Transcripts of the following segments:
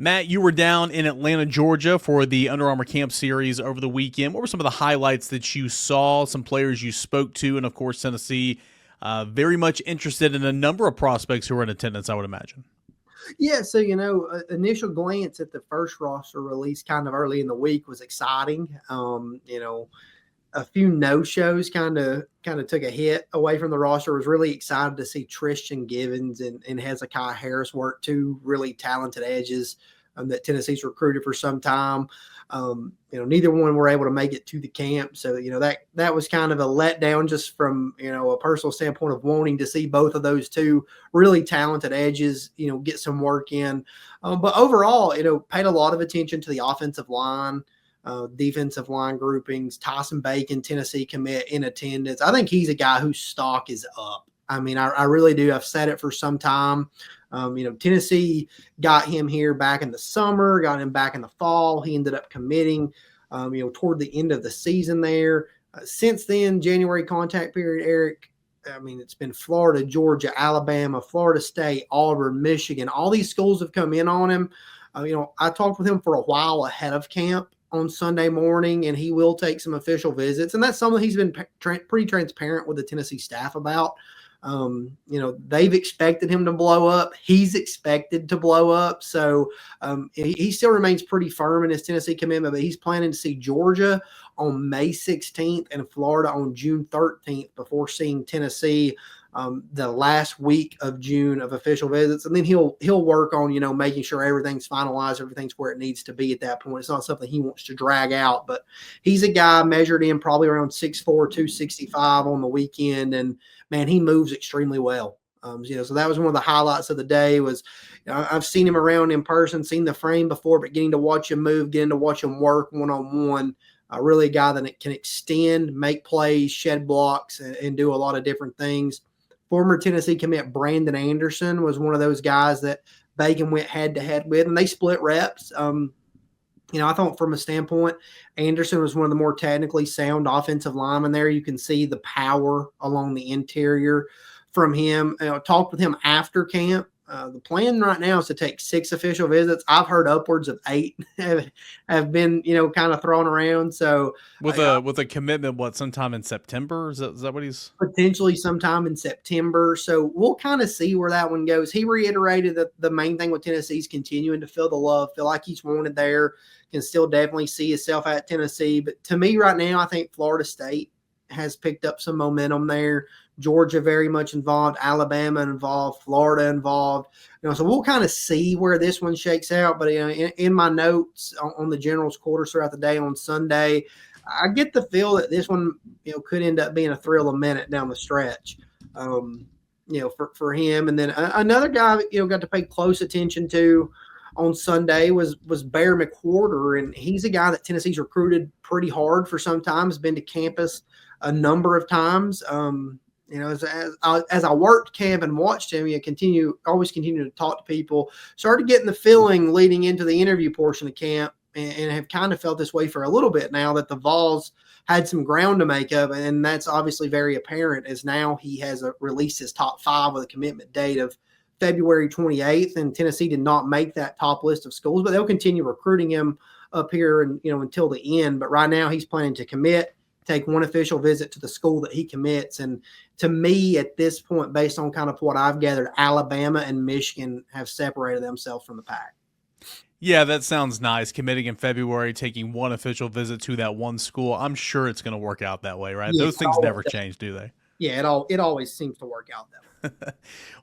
Matt, you were down in Atlanta, Georgia for the Under Armour Camp Series over the weekend. What were some of the highlights that you saw, some players you spoke to, and of course, Tennessee very much interested in a number of prospects who were in attendance, I would imagine. Yeah, so initial glance at the first roster release kind of early in the week was exciting. A few no-shows kind of took a hit away from the roster. Was really excited to see Tristan Givens and Hezekiah Harris work, two really talented edges that Tennessee's recruited for some time. Neither one were able to make it to the camp. So, that was kind of a letdown just from, a personal standpoint of wanting to see both of those two really talented edges, get some work in. But overall, paid a lot of attention to the offensive line, defensive line groupings. Tyson Bacon, Tennessee commit in attendance. I think he's a guy whose stock is up. I mean, I really do. I've said it for some time. Tennessee got him here back in the summer, got him back in the fall. He ended up committing, toward the end of the season there. Since then, January contact period, Eric, I mean, it's been Florida, Georgia, Alabama, Florida State, Auburn, Michigan. All these schools have come in on him. I talked with him for a while ahead of camp on Sunday morning, and he will take some official visits. And that's something he's been pretty transparent with the Tennessee staff about. They've expected him to blow up. He's expected to blow up. So he still remains pretty firm in his Tennessee commitment, but he's planning to see Georgia on May 16th and Florida on June 13th before seeing Tennessee the last week of June of official visits. And then he'll work on, making sure everything's finalized, everything's where it needs to be at that point. It's not something he wants to drag out, but he's a guy measured in probably around 6'4", 265 on the weekend. And man, he moves extremely well. So that was one of the highlights of the day was, I've seen him around in person, seen the frame before, but getting to watch him move, getting to watch him work one-on-one, really a guy that can extend, make plays, shed blocks, and do a lot of different things. Former Tennessee commit Brandon Anderson was one of those guys that Bacon went head-to-head with, and they split reps. I thought from a standpoint, Anderson was one of the more technically sound offensive linemen there. You can see the power along the interior from him. Talked with him after camp. The plan right now is to take 6 official visits. I've heard upwards of 8 have been, kind of thrown around. So with a commitment, sometime in September? Is that what he's potentially sometime in September? So we'll kind of see where that one goes. He reiterated that the main thing with Tennessee is continuing to feel the love, feel like he's wanted there, can still definitely see himself at Tennessee. But to me right now, I think Florida State has picked up some momentum there. Georgia very much involved, Alabama involved, Florida involved. So we'll kind of see where this one shakes out. But in my notes on the General's quarters throughout the day on Sunday, I get the feel that this one could end up being a thrill a minute down the stretch. For him. And then another guy got to pay close attention to on Sunday was Bear McWhorter, and he's a guy that Tennessee's recruited pretty hard for some time. Has been to campus a number of times. As I worked camp and watched him, always continue to talk to people. Started getting the feeling leading into the interview portion of camp, and have kind of felt this way for a little bit now that the Vols had some ground to make up, and that's obviously very apparent as now he has released his top 5 with a commitment date of February 28th, and Tennessee did not make that top list of schools, but they'll continue recruiting him up here and until the end. But right now he's planning to commit, take one official visit to the school that he commits. And to me at this point, based on kind of what I've gathered, Alabama and Michigan have separated themselves from the pack. Yeah, that sounds nice. Committing in February, taking one official visit to that one school. I'm sure it's going to work out that way, right? Yeah, those things never change, do they? Yeah, it always seems to work out that way.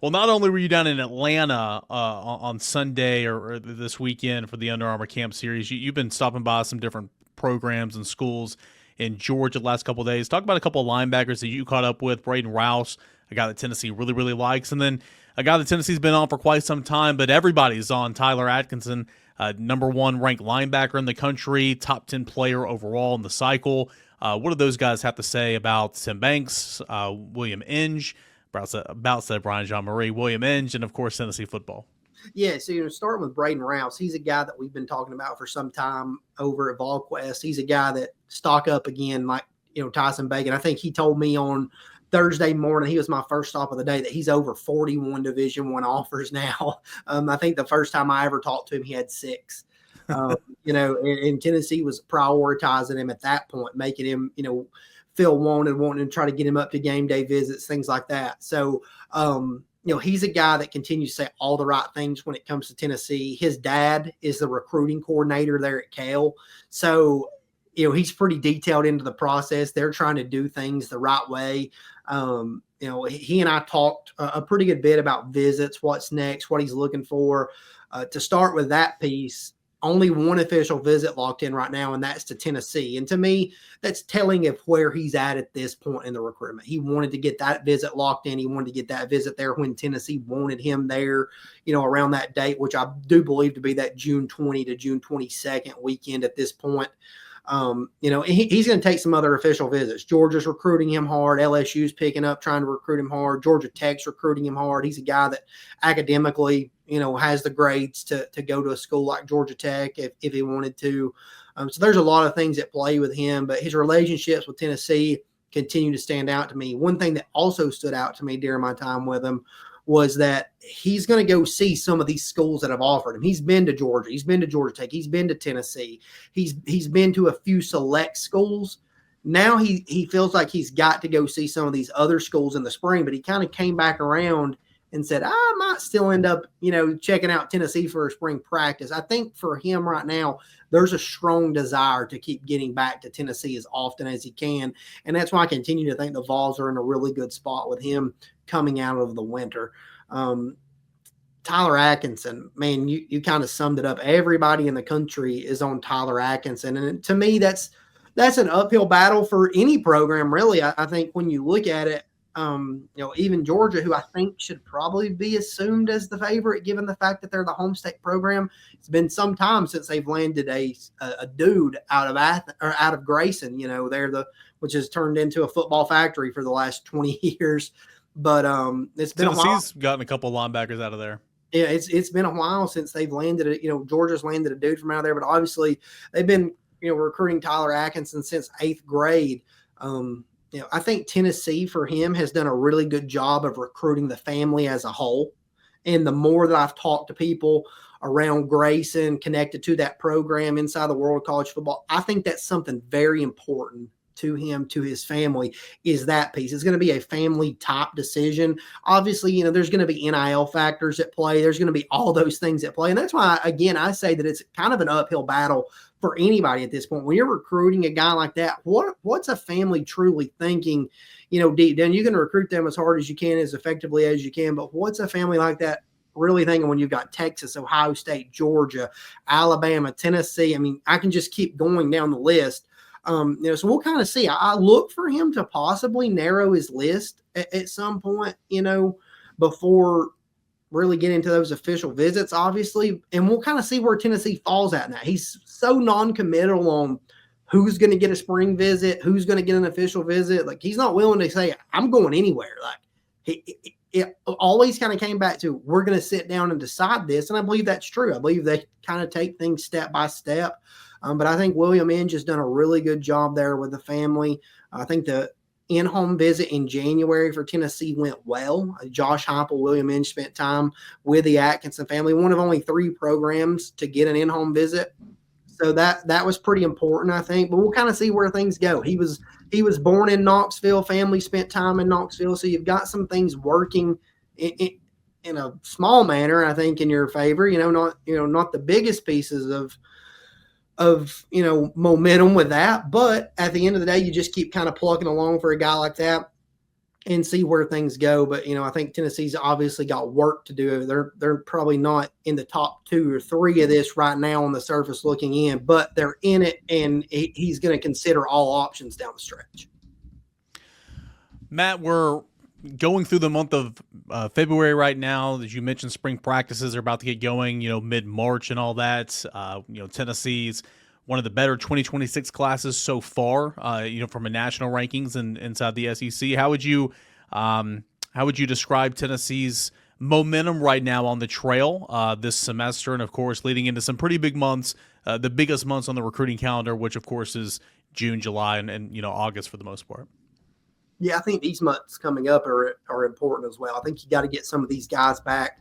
Well, not only were you down in Atlanta on Sunday or this weekend for the Under Armour Camp Series, you've been stopping by some different programs and schools in Georgia the last couple of days. Talk about a couple of linebackers that you caught up with. Braden Rouse, a guy that Tennessee really, really likes, and then a guy that Tennessee's been on for quite some time, but everybody's on, Tyler Atkinson, number 1 ranked linebacker in the country, top 10 player overall in the cycle. What do those guys have to say about Tim Banks, William Inge, about said Brian Jean-Marie, William Inge, and of course Tennessee football? Yeah, so starting with Braden Rouse, he's a guy that we've been talking about for some time over at VolQuest. He's a guy that stock up again, like Tyson Bacon. I think he told me on Thursday morning, he was my first stop of the day, that he's over 41 Division I offers now. I think the first time I ever talked to him, he had 6. And Tennessee was prioritizing him at that point, making him, feel wanting to try to get him up to game day visits, things like that. So, he's a guy that continues to say all the right things when it comes to Tennessee. His dad is the recruiting coordinator there at Cal. So, he's pretty detailed into the process. They're trying to do things the right way. He and I talked a pretty good bit about visits, what's next, what he's looking for. To start with that piece, only one official visit locked in right now, and that's to Tennessee. And to me, that's telling of where he's at this point in the recruitment. He wanted to get that visit locked in. He wanted to get that visit there when Tennessee wanted him there, around that date, which I do believe to be that June 20 to June 22nd weekend at this point. He's going to take some other official visits. Georgia's recruiting him hard. LSU's picking up, trying to recruit him hard. Georgia Tech's recruiting him hard. He's a guy that academically, has the grades to go to a school like Georgia Tech if he wanted to. So there's a lot of things at play with him, but his relationships with Tennessee continue to stand out to me. One thing that also stood out to me during my time with him was that he's going to go see some of these schools that have offered him. He's been to Georgia. He's been to Georgia Tech. He's been to Tennessee. He's been to a few select schools. Now he feels like he's got to go see some of these other schools in the spring, but he kind of came back around and said, I might still end up, checking out Tennessee for a spring practice. I think for him right now, there's a strong desire to keep getting back to Tennessee as often as he can. And that's why I continue to think the Vols are in a really good spot with him coming out of the winter. Tyler Atkinson, man, you kind of summed it up. Everybody in the country is on Tyler Atkinson. And to me, that's an uphill battle for any program, really. I think when you look at it, even Georgia, who I think should probably be assumed as the favorite, given the fact that they're the home state program. It's been some time since they've landed a dude out of Grayson. Which has turned into a football factory for the last 20 years. But it's been Tennessee's gotten a couple of linebackers out of there. Yeah, it's been a while since they've landed it. Georgia's landed a dude from out of there, but obviously they've been recruiting Tyler Atkinson since 8th grade. I think Tennessee for him has done a really good job of recruiting the family as a whole. And the more that I've talked to people around Grayson connected to that program inside the world of college football, I think that's something very important to him, to his family, is that piece. It's going to be a family top decision. Obviously, there's going to be NIL factors at play. There's going to be all those things at play. And that's why, again, I say that it's kind of an uphill battle for anybody at this point. When you're recruiting a guy like that, what's a family truly thinking, deep down? You can recruit them as hard as you can, as effectively as you can, but what's a family like that really thinking when you've got Texas, Ohio State, Georgia, Alabama, Tennessee? I mean, I can just keep going down the list. So we'll kind of see. I look for him to possibly narrow his list at some point, before really getting into those official visits, obviously. And we'll kind of see where Tennessee falls at now. He's so non-committal on who's going to get a spring visit, who's going to get an official visit. Like, he's not willing to say, I'm going anywhere. Like, it always kind of came back to, we're going to sit down and decide this. And I believe that's true. I believe they kind of take things step by step. But I think William Inge has done a really good job there with the family. I think the in-home visit in January for Tennessee went well. Josh Heupel, William Inge spent time with the Atkinson family, one of only 3 programs to get an in-home visit. So that was pretty important, I think. But we'll kind of see where things go. He was born in Knoxville. Family spent time in Knoxville. So you've got some things working in a small manner, I think, in your favor. Not the biggest pieces of momentum with that, but at the end of the day, you just keep kind of plugging along for a guy like that and see where things go. But I think Tennessee's obviously got work to do. They're probably not in the top 2 or 3 of this right now on the surface looking in, but they're in it, and he's going to consider all options down the stretch. Matt, we're going through the month of February right now. As you mentioned, spring practices are about to get going, mid-March and all that. Tennessee's one of the better 2026 classes so far, from a national rankings and inside the SEC. How would you describe Tennessee's momentum right now on the trail this semester, and of course leading into some pretty big months, the biggest months on the recruiting calendar, which of course is June, July, and August for the most part? Yeah, I think these months coming up are important as well. I think you got to get some of these guys back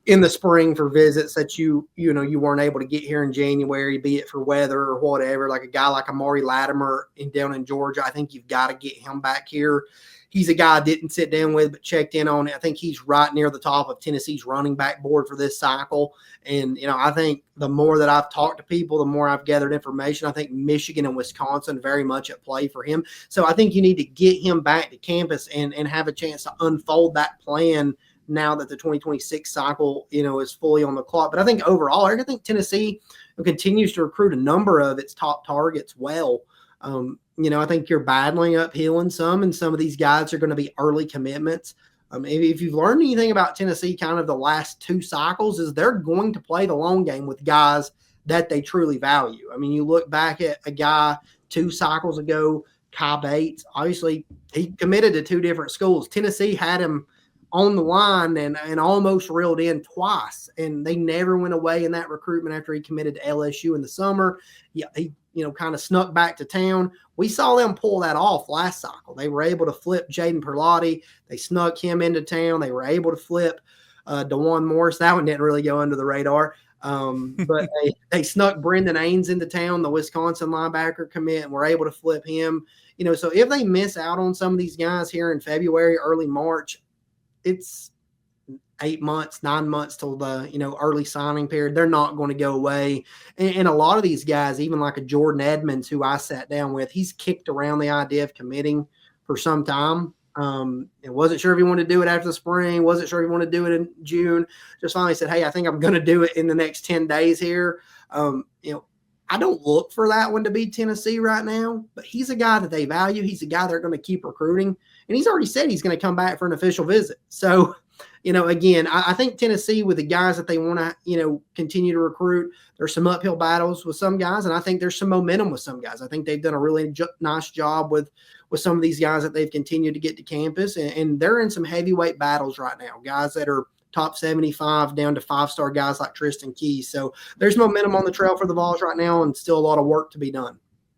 in the spring for visits that you weren't able to get here in January, be it for weather or whatever. Like a guy like Amari Latimer down in Georgia, I think you've got to get him back here. He's a guy I didn't sit down with, but checked in on it. I think he's right near the top of Tennessee's running back board for this cycle. And, I think the more that I've talked to people, the more I've gathered information. I think Michigan and Wisconsin very much at play for him. So I think you need to get him back to campus and have a chance to unfold that plan now that the 2026 cycle, is fully on the clock. But I think overall, I think Tennessee continues to recruit a number of its top targets well. I think you're battling uphill in some, and some of these guys are going to be early commitments. If you've learned anything about Tennessee kind of the last two cycles, is they're going to play the long game with guys that they truly value. I mean, you look back at a guy 2 cycles ago, Kai Bates, obviously he committed to 2 different schools. Tennessee had him on the line and almost reeled in twice, and they never went away in that recruitment after he committed to LSU in the summer. Yeah, he kind of snuck back to town. We saw them pull that off last cycle. They were able to flip Jaden Perlotti. They snuck him into town. They were able to flip DeJuan Morris. That one didn't really go under the radar. But they snuck Brendan Ains into town, the Wisconsin linebacker commit, and were able to flip him. So if they miss out on some of these guys here in February, early March, it's 8 months, 9 months till the, early signing period. They're not going to go away. And a lot of these guys, even like a Jordan Edmonds, who I sat down with, he's kicked around the idea of committing for some time. And wasn't sure if he wanted to do it after the spring, wasn't sure if he wanted to do it in June. Just finally said, hey, I think I'm going to do it in the next 10 days here. I don't look for that one to be Tennessee right now, but he's a guy that they value. He's a guy they're going to keep recruiting. And he's already said he's going to come back for an official visit. So, again, I think Tennessee, with the guys that they want to, continue to recruit, there's some uphill battles with some guys, and I think there's some momentum with some guys. I think they've done a really nice job with some of these guys that they've continued to get to campus, and they're in some heavyweight battles right now, guys that are top 75 down to 5-star guys like Tristan Keys. So there's momentum on the trail for the Vols right now, and still a lot of work to be done.